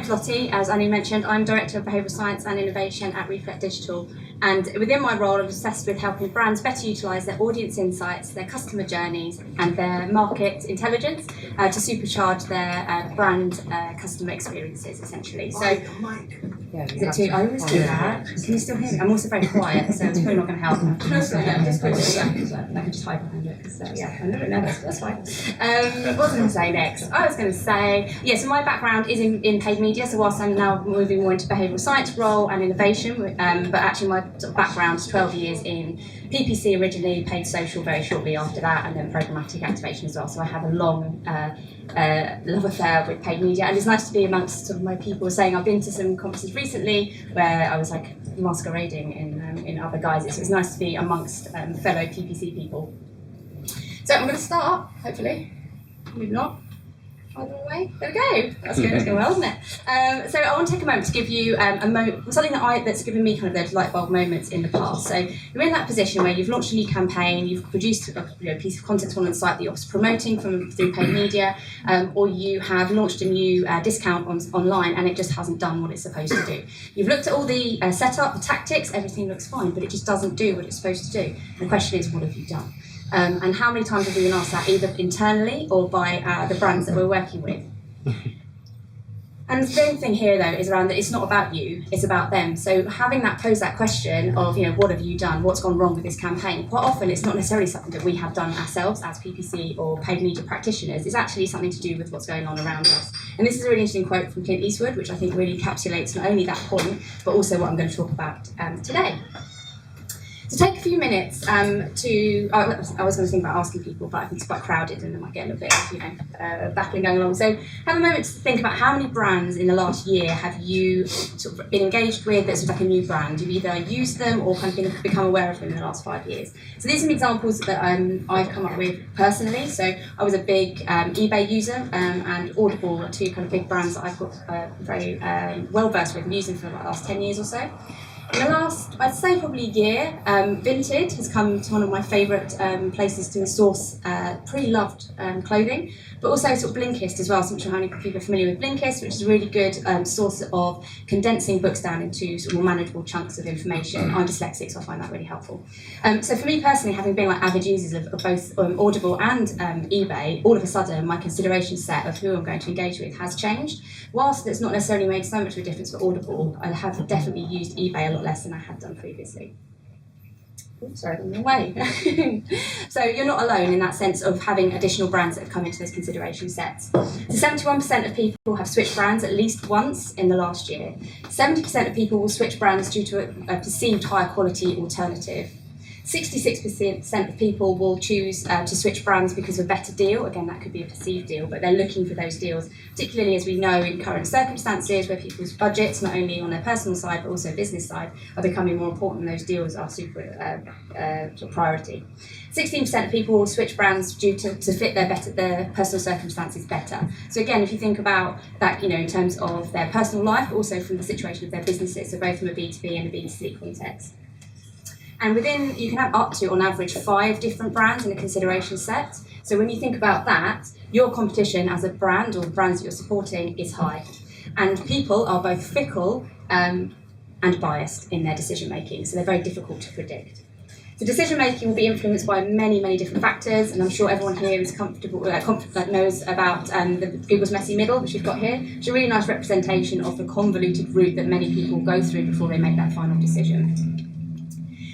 name's Lottie. As Annie mentioned, I'm Director of Behavioural Science and Innovation at Reflect Digital. And within my role, I'm obsessed with helping brands better utilise their audience insights, their customer journeys, and their market intelligence to supercharge their brand customer experiences, essentially. So, is it too? I always do that. Can you still hear me? I'm also very quiet, so it's probably not going to help. I can just hide behind it. So, yeah, I'm a little nervous, but that's fine. What was I going to say next? I was going to say, so my background is in paid media. So whilst I'm now moving more into behavioural science role and innovation, but actually my background is 12 years in PPC originally, paid social very shortly after that, and then programmatic activation as well. So I have a long love affair with paid media, and it's nice to be amongst sort of my people. Saying I've been to some conferences recently where I was like masquerading in other guises. So it's nice to be amongst fellow PPC people. So I'm going to start, hopefully, maybe not. Either way. There we go. That's good. It's going well, isn't it? So I want to take a moment to give you something that's given me kind of those light bulb moments in the past. So you're in that position where you've launched a new campaign, you've produced a piece of content on the site that you're promoting through paid media, or you have launched a new discount online and it just hasn't done what it's supposed to do. You've looked at all the setup, the tactics, everything looks fine, but it just doesn't do what it's supposed to do. And the question is, what have you done? And how many times have we been asked that, either internally or by the brands that we're working with? And the main thing here, though, is around that it's not about you, it's about them. So having pose that question of, what have you done? What's gone wrong with this campaign? Quite often, it's not necessarily something that we have done ourselves as PPC or paid media practitioners. It's actually something to do with what's going on around us. And this is a really interesting quote from Clint Eastwood, which I think really encapsulates not only that point, but also what I'm going to talk about today. So take a few minutes I was going to think about asking people, but I think it's quite crowded and I might get a little bit of, battling going along. So have a moment to think about how many brands in the last year have you sort of been engaged with that's like a new brand. You've either used them or kind of become aware of them in the last 5 years. So these are some examples that I've come up with personally. So I was a big eBay user and Audible are two kind of big brands that I've got very well versed with and using for the last 10 years or so. In the last, I'd say probably year, Vinted has come to one of my favourite places to source pretty loved clothing, but also sort of Blinkist as well. So I'm sure how many people are familiar with Blinkist, which is a really good source of condensing books down into sort of more manageable chunks of information. I'm dyslexic, so I find that really helpful. So for me personally, having been like avid users of both Audible and eBay, all of a sudden my consideration set of who I'm going to engage with has changed. Whilst it's not necessarily made so much of a difference for Audible, I have definitely used eBay a lot less than I had done previously. Oops, sorry, I'm in the way. So you're not alone in that sense of having additional brands that have come into those consideration sets. So 71% of people have switched brands at least once in the last year. 70% of people will switch brands due to a perceived higher quality alternative. 66% of people will choose to switch brands because of a better deal. Again, that could be a perceived deal, but they're looking for those deals, particularly as we know in current circumstances where people's budgets, not only on their personal side, but also business side, are becoming more important and those deals are super priority. 16% of people will switch brands due to fit their personal circumstances better. So again, if you think about that, in terms of their personal life, but also from the situation of their businesses, so both from a B2B and a B2C context. And you can have up to, on average, 5 different brands in a consideration set. So when you think about that, your competition as a brand or the brands that you're supporting is high. And people are both fickle and biased in their decision making, so they're very difficult to predict. So decision making will be influenced by many, many different factors, and I'm sure everyone here is knows about Google's messy middle, which we've got here. It's a really nice representation of the convoluted route that many people go through before they make that final decision.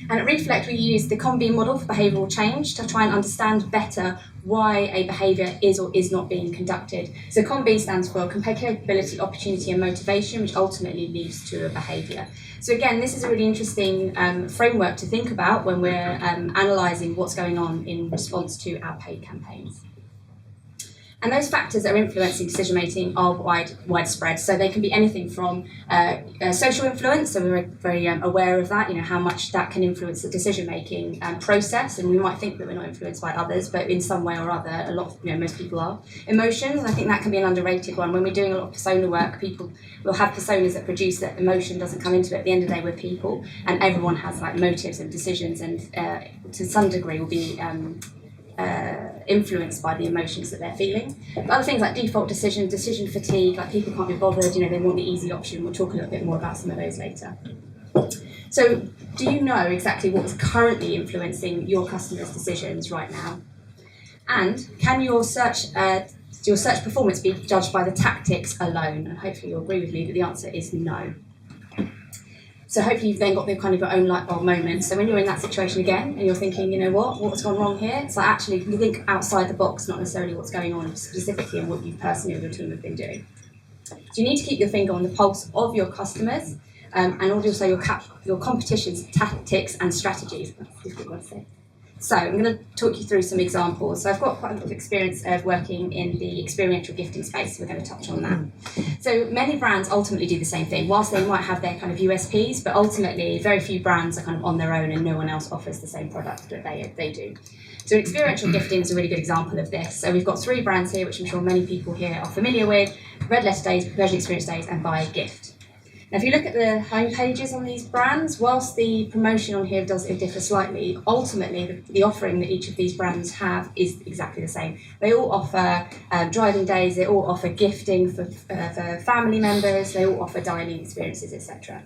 And at Reflect, we use the COM-B model for behavioural change to try and understand better why a behaviour is or is not being conducted. So COM-B stands for capability, opportunity and motivation, which ultimately leads to a behaviour. So again, this is a really interesting framework to think about when we're analysing what's going on in response to our paid campaigns. And those factors that are influencing decision making are widespread. So they can be anything from social influence, so we're very aware of that, how much that can influence the decision making process, and we might think that we're not influenced by others, but in some way or other, most people are. Emotions, I think that can be an underrated one. When we're doing a lot of persona work, people will have personas that produce that emotion doesn't come into it. At the end of the day, we're people, and everyone has motives and decisions, and to some degree will be influenced by the emotions that they're feeling. But other things like default decision fatigue, like people can't be bothered, they want the easy option. We'll talk a little bit more about some of those later. So do you know exactly what is currently influencing your customers' decisions right now? And can your search performance be judged by the tactics alone? And hopefully you'll agree with me that the answer is no. So hopefully you've then got the kind of your own light bulb moment. So when you're in that situation again and you're thinking, what's gone wrong here? It's like actually you think outside the box, not necessarily what's going on specifically and what you personally or your team have been doing. So you need to keep your finger on the pulse of your customers and also your competition's tactics and strategies. That's a difficult one to say. So I'm going to talk you through some examples. So I've got quite a lot of experience of working in the experiential gifting space. So we're going to touch on that. So many brands ultimately do the same thing. Whilst they might have their kind of USPs, but ultimately very few brands are kind of on their own and no one else offers the same product that they do. So experiential gifting is a really good example of this. So we've got 3 brands here, which I'm sure many people here are familiar with: Red Letter Days, Virgin Experience Days, and Buy a Gift. Now, if you look at the home pages on these brands, whilst the promotion on here does differ slightly, ultimately the offering that each of these brands have is exactly the same. They all offer driving days, they all offer gifting for family members, they all offer dining experiences, etc.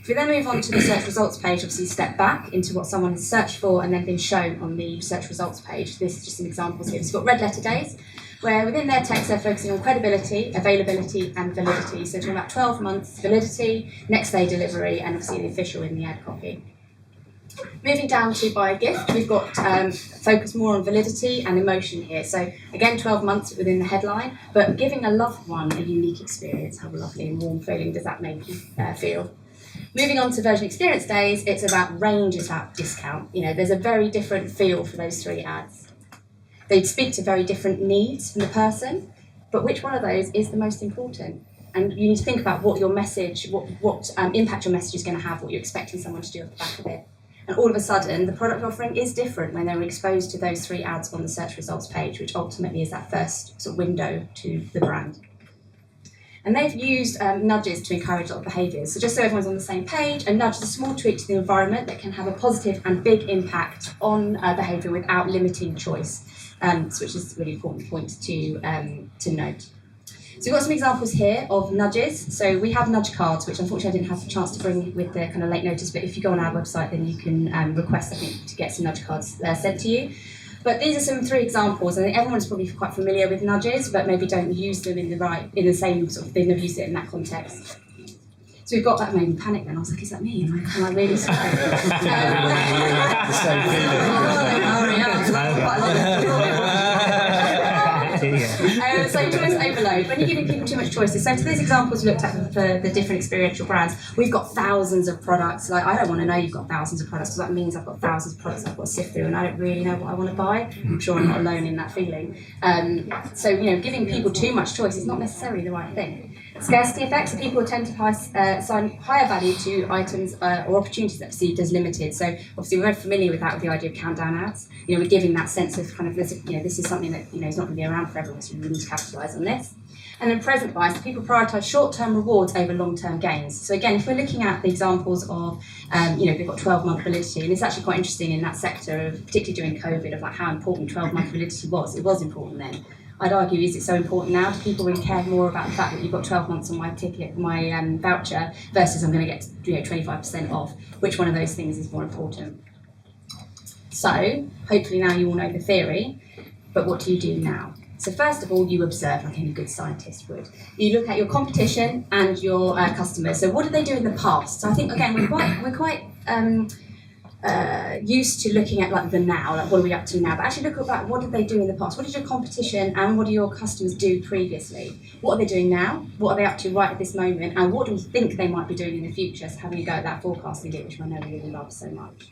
If we then move on to the search results page, obviously step back into what someone has searched for and then been shown on the search results page. This is just some examples here. So we've got Red Letter Days, where within their text they're focusing on credibility, availability and validity. So talking about 12 months validity, next day delivery, and obviously the official in the ad copy. Moving down to Buy a Gift, we've got focus more on validity and emotion here. So again, 12 months within the headline, but giving a loved one a unique experience. How lovely and warm feeling does that make you feel? Moving on to Virgin Experience Days, it's about range, it's about discount. There's a very different feel for those 3 ads. They speak to very different needs from the person, but which one of those is the most important? And you need to think about what your message, what impact your message is going to have, what you're expecting someone to do off the back of it. And all of a sudden, the product offering is different when they're exposed to those 3 ads on the search results page, which ultimately is that first sort of window to the brand. And they've used nudges to encourage a lot of behaviours. So just so everyone's on the same page, a nudge is a small tweak to the environment that can have a positive and big impact on behaviour without limiting choice. Which is a really important point to note. So we've got some examples here of nudges. So we have nudge cards, which unfortunately I didn't have the chance to bring with the kind of late notice, but if you go on our website then you can request, I think, to get some nudge cards sent to you. But these are some 3 examples. I think everyone's probably quite familiar with nudges, but maybe don't use them in the same sort of, they've never used it in that context. So we've got that, made me panic then. I was like, is that me? Am I really sorry? So choice overload, when you're giving people too much choices. So to these examples we looked at for the different experiential brands, we've got thousands of products. Like, I don't want to know you've got thousands of products, because that means I've got thousands of products I've got to sift through and I don't really know what I want to buy. I'm sure I'm not alone in that feeling. So giving people too much choice is not necessarily the right thing. Scarcity effects, so people tend to assign higher value to items or opportunities that are perceived as limited. So obviously we're very familiar with that, with the idea of countdown ads. We're giving that sense of kind of this, this is something that is not going to be around forever, so we need to capitalise on this. And then present bias, so people prioritise short-term rewards over long-term gains. So again, if we're looking at the examples of, they've got 12-month validity, and it's actually quite interesting in that sector, of particularly during COVID, of like how important 12-month validity was. It was important then. I'd argue, is it so important now? Do people really care more about the fact that you've got 12 months on my ticket, my voucher, versus I'm going to get 25% off? Which one of those things is more important? So, hopefully now you all know the theory, but what do you do now? So first of all, you observe like any good scientist would. You look at your competition and your customers. So what did they do in the past? So I think, again, we're quite used to looking at like the now, like what are we up to now, but actually look at what did they do in the past, what did your competition and what do your customers do previously, what are they doing now, what are they up to right at this moment, and what do we think they might be doing in the future. So having a go at that forecasting bit, which I know we really love so much.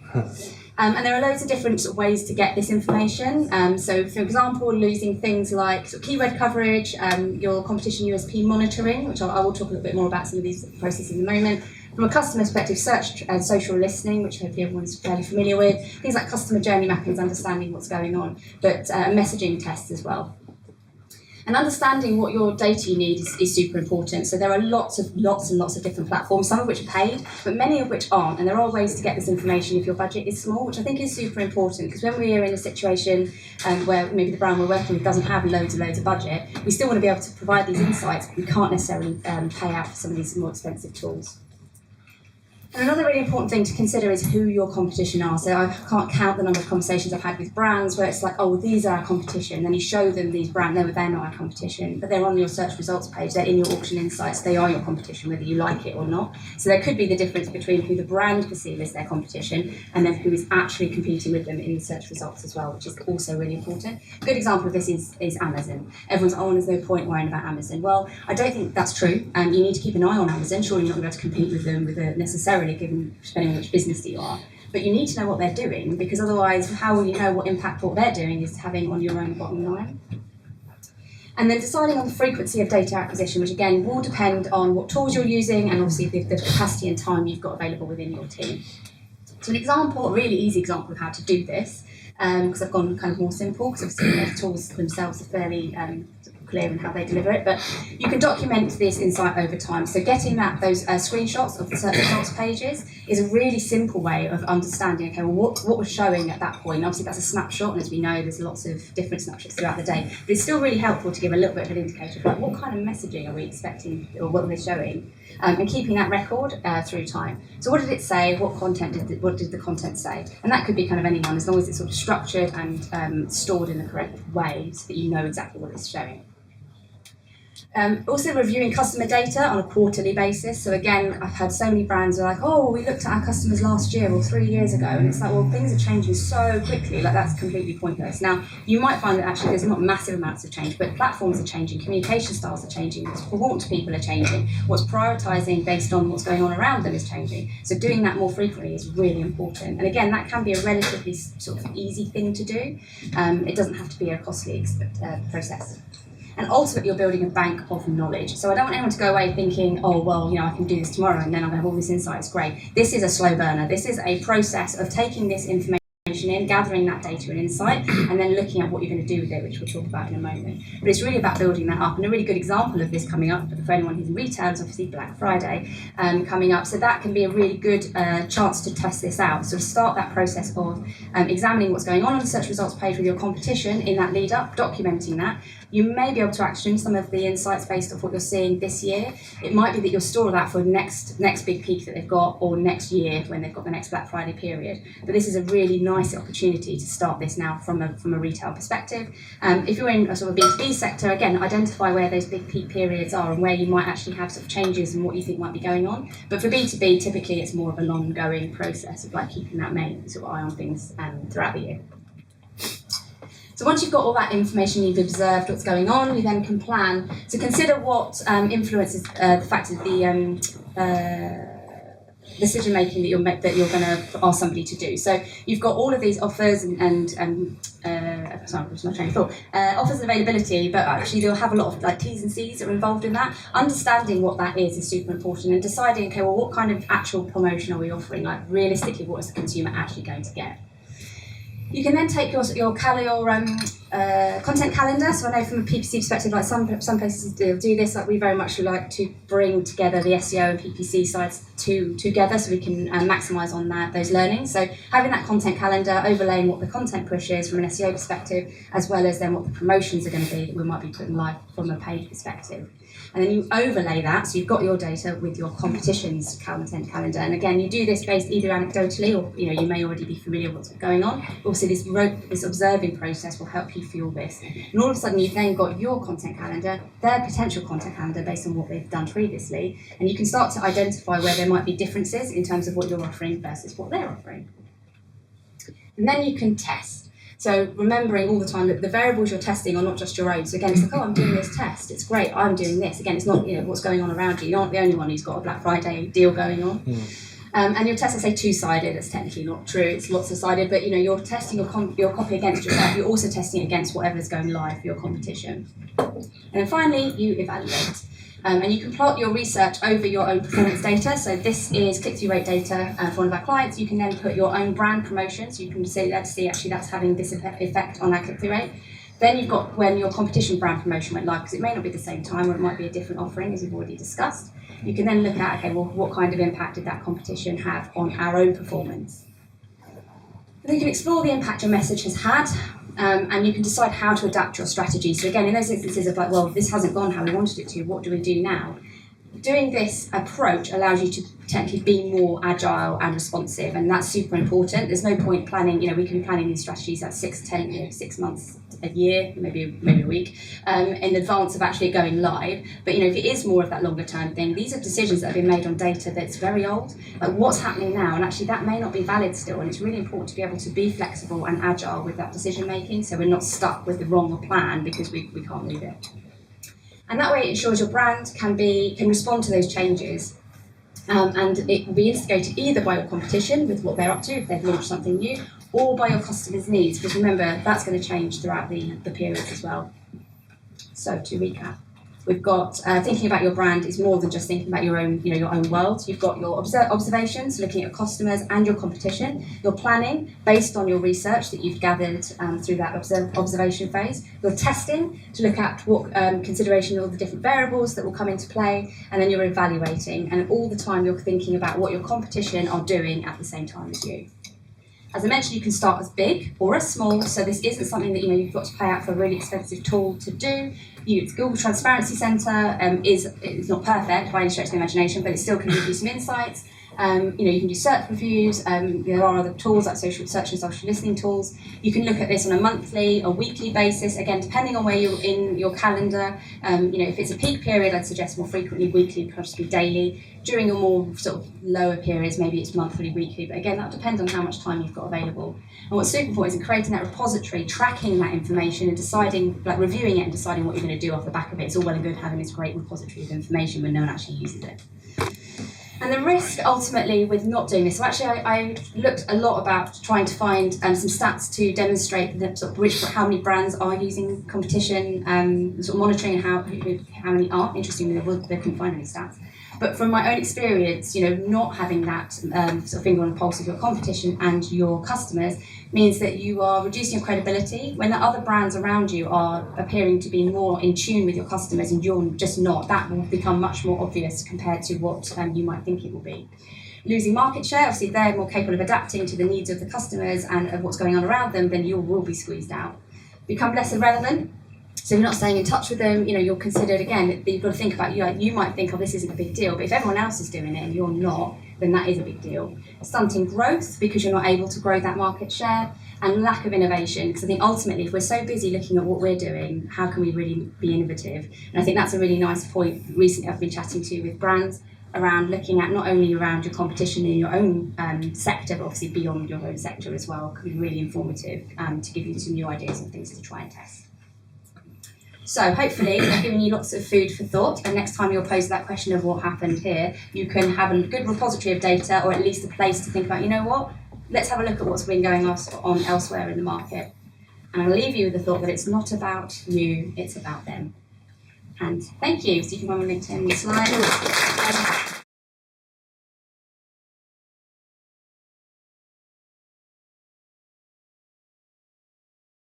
And there are loads of different sort of ways to get this information. So for example, using things like sort of keyword coverage, your competition USP monitoring, which I will talk a little bit more about some of these processes in a moment. From a customer perspective, search and social listening, which hopefully everyone's fairly familiar with. Things like customer journey mappings, understanding what's going on, but messaging tests as well. And understanding what your data you need is super important. So there are lots and lots of different platforms, some of which are paid, but many of which aren't. And there are ways to get this information if your budget is small, which I think is super important, because when we are in a situation where maybe the brand we're working with doesn't have loads of budget, we still want to be able to provide these insights, but we can't necessarily pay out for some of these more expensive tools. And another really important thing to consider is who your competition are. So I can't count the number of conversations I've had with brands where it's like, oh, these are our competition. Then you show them these brands, no, they're not our competition, but they're on your search results page, they're in your auction insights, they are your competition, whether you like it or not. So there could be the difference between who the brand perceive as their competition and then who is actually competing with them in the search results as well, which is also really important. A good example of this is Amazon. Everyone's, oh, there's no point worrying about Amazon. Well, I don't think that's true. You need to keep an eye on Amazon. Surely you're not going to compete with them necessarily, given depending on which business you are. But you need to know what they're doing, because otherwise, how will you know what impact what they're doing is having on your own bottom line? And then deciding on the frequency of data acquisition, which again will depend on what tools you're using and obviously the capacity and time you've got available within your team. So an example, a really easy example of how to do this, because I've gone kind of more simple, because obviously the tools themselves are fairly clear in how they deliver it, but you can document this insight over time. So getting those screenshots of the search results pages is a really simple way of understanding, okay, well, what was showing at that point. Obviously that's a snapshot, and as we know, there's lots of different snapshots throughout the day, but it's still really helpful to give a little bit of an indicator of like, what kind of messaging are we expecting, or what are they showing, and keeping that record through time. So what did it say? What did the content say? And that could be kind of anyone, as long as it's sort of structured and stored in the correct way, so that you know exactly what it's showing. Also reviewing customer data on a quarterly basis. So again, I've had so many brands are like, oh, we looked at our customers last year or 3 years ago, and it's like, well, things are changing so quickly, like that's completely pointless. Now, you might find that actually there's not massive amounts of change, but platforms are changing, communication styles are changing, what's important to people are changing, what's prioritising based on what's going on around them is changing. So doing that more frequently is really important. And again, that can be a relatively sort of easy thing to do. It doesn't have to be a costly process. And ultimately, you're building a bank of knowledge. So I don't want anyone to go away thinking, oh, well, I can do this tomorrow and then I'm going to have all this insight, it's great. This is a slow burner. This is a process of taking this information in, gathering that data and insight, and then looking at what you're going to do with it, which we'll talk about in a moment. But it's really about building that up. And a really good example of this coming up for anyone who's in retail is obviously Black Friday coming up. So that can be a really good chance to test this out. So start that process of examining what's going on the search results page with your competition in that lead up, documenting that. You may be able to action some of the insights based off what you're seeing this year. It might be that you'll store that for next big peak that they've got, or next year when they've got the next Black Friday period. But this is a really nice opportunity to start this now from a retail perspective. If you're in a sort of B2B sector, again, identify where those big peak periods are and where you might actually have sort of changes and what you think might be going on. But for B2B, typically it's more of an ongoing process of like keeping that main sort of eye on things throughout the year. So once you've got all that information, you've observed what's going on, you then can plan. So consider what influences the fact of the decision making that you're going to ask somebody to do. So you've got all of these offers and sorry, I'm just not trying to thought. Offers and availability, but actually they'll have a lot of like T's and C's that are involved in that. Understanding what that is super important, and deciding, okay, well, what kind of actual promotion are we offering? Like realistically, what is the consumer actually going to get? You can then take your content calendar. So I know from a PPC perspective, like some places do this, like we very much like to bring together the SEO and PPC sides together so we can maximise on those learnings. So having that content calendar, overlaying what the content push is from an SEO perspective, as well as then what the promotions are going to be that we might be putting live from a page perspective. And then you overlay that, so you've got your data with your competition's content calendar. And again, you do this based either anecdotally or you may already be familiar with what's going on. Obviously, this observing process will help you fuel this. And all of a sudden, you've then got your content calendar, their potential content calendar based on what they've done previously. And you can start to identify where there might be differences in terms of what you're offering versus what they're offering. And then you can test. So remembering all the time that the variables you're testing are not just your own. So again, it's like, oh, I'm doing this test. It's great. I'm doing this. Again, it's not what's going on around you. You're not the only one who's got a Black Friday deal going on. And your test is say two-sided. It's technically not true. It's lots-of-sided. But you're testing your copy against yourself. You're also testing it against whatever's going live for your competition. And then finally, you evaluate. And you can plot your research over your own performance data. So this is click-through rate data for one of our clients. You can then put your own brand promotions. You can see actually that's having this effect on our click-through rate. Then you've got when your competition brand promotion went live, because it may not be the same time, or it might be a different offering, as we've already discussed. You can then look at, okay, well, what kind of impact did that competition have on our own performance? And then you can explore the impact your message has had, and you can decide how to adapt your strategy. So again, in those instances of like, well, this hasn't gone how we wanted it to, what do we do now? Doing this approach allows you to potentially be more agile and responsive, and that's super important. There's no point planning, we can be planning these strategies at 6 months, a year, maybe a week, in advance of actually going live. But if it is more of that longer term thing, these are decisions that have been made on data that's very old, like what's happening now, and actually that may not be valid still, and it's really important to be able to be flexible and agile with that decision making, so we're not stuck with the wrong plan because we can't move it. And that way it ensures your brand can respond to those changes, and it will be instigated either by your competition with what they're up to if they've launched something new, or by your customers' needs, because remember that's going to change throughout the period as well. So to recap, we've got thinking about your brand is more than just thinking about your own world. You've got your observations, looking at your customers and your competition. Your planning based on your research that you've gathered through that observation phase. Your testing to look at what consideration of all the different variables that will come into play, and then you're evaluating. And all the time you're thinking about what your competition are doing at the same time as you. As I mentioned, you can start as big or as small, so this isn't something that you've got to pay out for a really expensive tool to do. Google Transparency Centre is not perfect by any stretch of the imagination, but it still can give you some insights. You can do search reviews. There are other tools like social search and social listening tools. You can look at this on a monthly or weekly basis, again, depending on where you're in your calendar. If it's a peak period, I'd suggest more frequently weekly, possibly daily. During your more sort of lower periods, maybe it's monthly, weekly, but again, that depends on how much time you've got available. And what's super important is in creating that repository, tracking that information and deciding, like reviewing it and deciding what you're going to do off the back of it. It's all well and good having this great repository of information when no one actually uses it. And the risk ultimately with not doing this, so actually I looked a lot about trying to find some stats to demonstrate how many brands are using competition, sort of monitoring how many aren't. Interestingly, they couldn't find any stats. But from my own experience, not having that sort of finger on the pulse of your competition and your customers means that you are reducing your credibility. When the other brands around you are appearing to be more in tune with your customers and you're just not, that will become much more obvious compared to what you might think it will be. Losing market share, obviously if they're more capable of adapting to the needs of the customers and of what's going on around them, then you will be squeezed out. Become less irrelevant. So if you're not staying in touch with them, you're considered, again, you've got to think about, you might think, oh, this isn't a big deal, but if everyone else is doing it and you're not, then that is a big deal. Stunting growth because you're not able to grow that market share, and lack of innovation, because I think ultimately if we're so busy looking at what we're doing, how can we really be innovative? And I think that's a really nice point recently I've been chatting to with brands around looking at not only around your competition in your own sector, but obviously beyond your own sector as well. Could be really informative to give you some new ideas and things to try and test. So hopefully I've given you lots of food for thought, and next time you're posed that question of what happened here, you can have a good repository of data, or at least a place to think about, let's have a look at what's been going on elsewhere in the market. And I'll leave you with the thought that it's not about you, it's about them. And thank you. So you can run my LinkedIn slide.